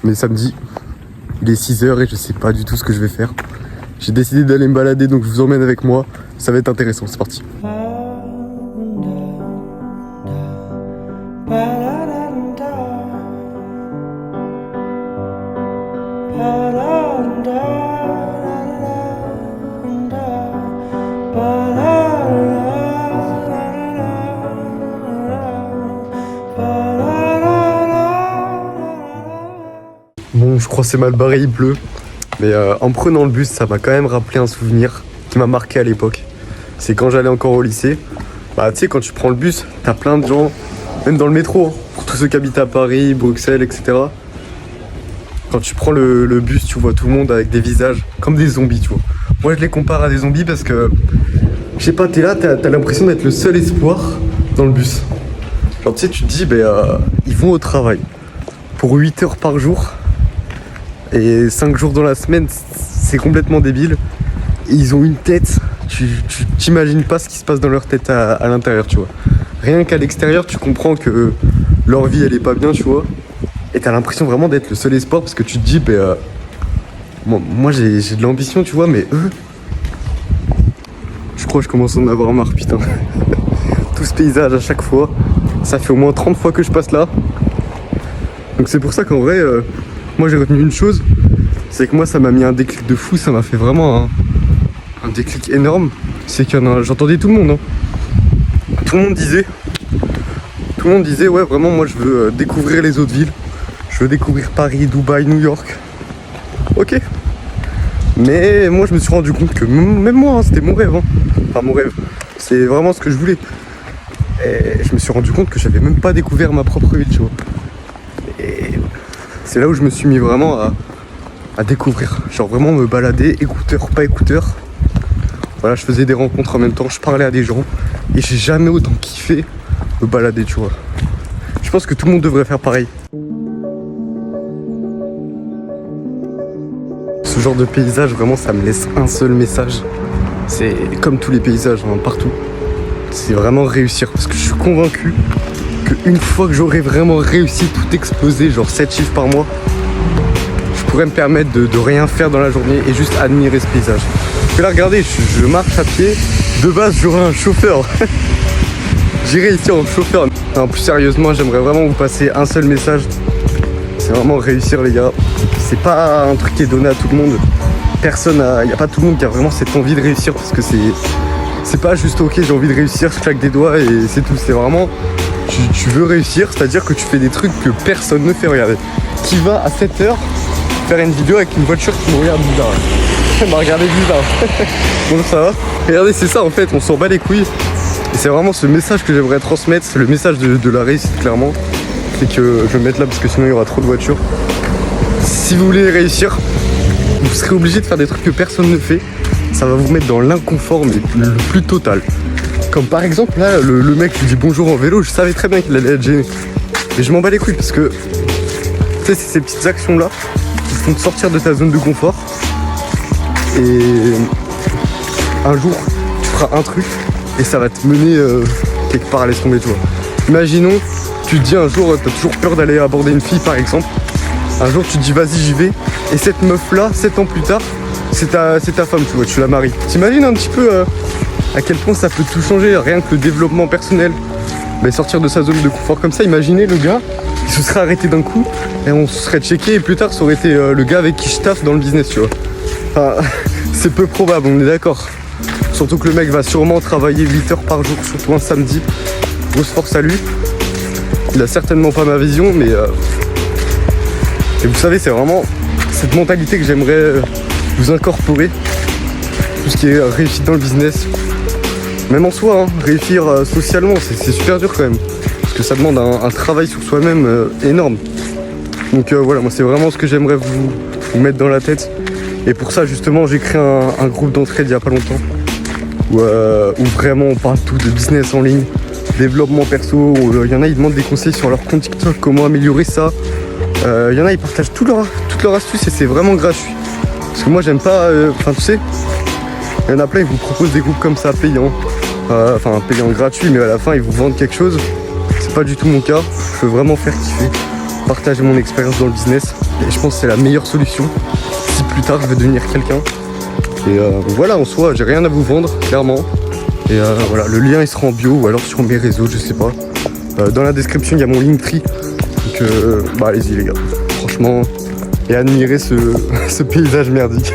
Mais samedi, il est 6h et je sais pas du tout ce que je vais faire. J'ai décidé d'aller me balader, donc je vous emmène avec moi. Ça va être intéressant, c'est parti. Bon, je crois que c'est mal barré, il pleut. Mais en prenant le bus, ça m'a quand même rappelé un souvenir qui m'a marqué à l'époque. C'est quand j'allais encore au lycée. Bah, tu sais, quand tu prends le bus, t'as plein de gens, même dans le métro, hein, pour tous ceux qui habitent à Paris, Bruxelles, etc. Quand tu prends le bus, tu vois tout le monde avec des visages comme des zombies, tu vois. Moi, je les compare à des zombies parce que, je sais pas, t'es là, t'as l'impression d'être le seul espoir dans le bus. Genre, tu sais, tu te dis, ils vont au travail pour 8 heures par jour. Et 5 jours dans la semaine, c'est complètement débile. Et ils ont une tête, tu t'imagines pas ce qui se passe dans leur tête à l'intérieur, tu vois. Rien qu'à l'extérieur, tu comprends que leur vie, elle est pas bien, tu vois. Et t'as l'impression vraiment d'être le seul espoir parce que tu te dis, moi j'ai de l'ambition, tu vois, mais eux... Je crois que je commence à en avoir marre, putain. Tout ce paysage à chaque fois, ça fait au moins 30 fois que je passe là. Donc c'est pour ça qu'en vrai... Moi j'ai retenu une chose, c'est que moi ça m'a mis un déclic de fou, ça m'a fait vraiment un déclic énorme. C'est qu'il y en a, j'entendais tout le monde, hein. Tout le monde disait ouais vraiment moi je veux découvrir les autres villes. Je veux découvrir Paris, Dubaï, New York. Ok. Mais moi je me suis rendu compte que même moi hein, c'était mon rêve. Hein. Enfin mon rêve, c'est vraiment ce que je voulais. Et je me suis rendu compte que j'avais même pas découvert ma propre ville, tu vois. Et c'est là où je me suis mis vraiment à découvrir. Genre vraiment me balader, écouteur, pas écouteur. Voilà, je faisais des rencontres en même temps, je parlais à des gens. Et j'ai jamais autant kiffé me balader, tu vois. Je pense que tout le monde devrait faire pareil. Ce genre de paysage, vraiment, ça me laisse un seul message. C'est comme tous les paysages, hein, partout. C'est vraiment réussir. Parce que je suis convaincu une fois que j'aurai vraiment réussi tout exploser, genre 7 chiffres par mois, je pourrais me permettre de rien faire dans la journée et juste admirer ce paysage. Parce que là regardez, je marche à pied, de base j'aurai un chauffeur. J'irai ici en chauffeur. Non, plus sérieusement, j'aimerais vraiment vous passer un seul message. C'est vraiment réussir les gars. C'est pas un truc qui est donné à tout le monde. Il n'y a pas tout le monde qui a vraiment cette envie de réussir parce que c'est pas juste ok j'ai envie de réussir, je claque des doigts et c'est tout. C'est vraiment... Tu veux réussir, c'est-à-dire que tu fais des trucs que personne ne fait. Regarder. Qui va à 7h faire une vidéo avec une voiture qui me regarde bizarre. Elle m'a regardé bizarre. Bon ça va. Regardez, c'est ça en fait, on s'en bat les couilles. Et c'est vraiment ce message que j'aimerais transmettre, c'est le message de la réussite clairement. C'est que je vais me mettre là parce que sinon il y aura trop de voitures. Si vous voulez réussir, vous serez obligé de faire des trucs que personne ne fait. Ça va vous mettre dans l'inconfort mais le plus total. Comme par exemple là, le mec qui dit bonjour en vélo, je savais très bien qu'il allait être gêné. Mais je m'en bats les couilles parce que, tu sais, c'est ces petites actions là qui font te sortir de ta zone de confort. Et un jour, tu feras un truc et ça va te mener quelque part à laisser tomber, tu vois. Imaginons, tu te dis un jour, t'as toujours peur d'aller aborder une fille par exemple. Un jour tu te dis vas-y j'y vais. Et cette meuf là, 7 ans plus tard, c'est ta femme, tu vois, tu la maries. T'imagines un petit peu... à quel point ça peut tout changer, rien que le développement personnel. Mais sortir de sa zone de confort comme ça, imaginez le gars, il se serait arrêté d'un coup et on se serait checké et plus tard ça aurait été le gars avec qui je taffe dans le business, tu vois. Enfin, c'est peu probable, on est d'accord. Surtout que le mec va sûrement travailler 8 heures par jour, surtout un samedi. Grosse force à lui. Il a certainement pas ma vision, mais... Et vous savez, c'est vraiment cette mentalité que j'aimerais vous incorporer. Tout ce qui est réussite dans le business. Même en soi, hein, réussir socialement, c'est super dur quand même. Parce que ça demande un travail sur soi-même énorme. Donc voilà, moi c'est vraiment ce que j'aimerais vous mettre dans la tête. Et pour ça justement, j'ai créé un groupe d'entraide il y a pas longtemps. Où vraiment on parle tout de business en ligne, développement perso. Il y en a, ils demandent des conseils sur leur compte TikTok, comment améliorer ça. Il y en a, ils partagent toutes leurs astuces et c'est vraiment gratuit. Parce que moi j'aime pas, enfin tu sais, il y en a plein, ils vous proposent des groupes comme ça payants. Enfin payants gratuits, mais à la fin ils vous vendent quelque chose. C'est pas du tout mon cas, je veux vraiment faire kiffer. partager mon expérience dans le business. Et je pense que c'est la meilleure solution si plus tard je veux devenir quelqu'un. Et voilà, en soi, j'ai rien à vous vendre, clairement. Et voilà, le lien il sera en bio ou alors sur mes réseaux, je sais pas. Dans la description, il y a mon Linktree. Donc allez-y les gars, franchement. Et admirez ce paysage merdique.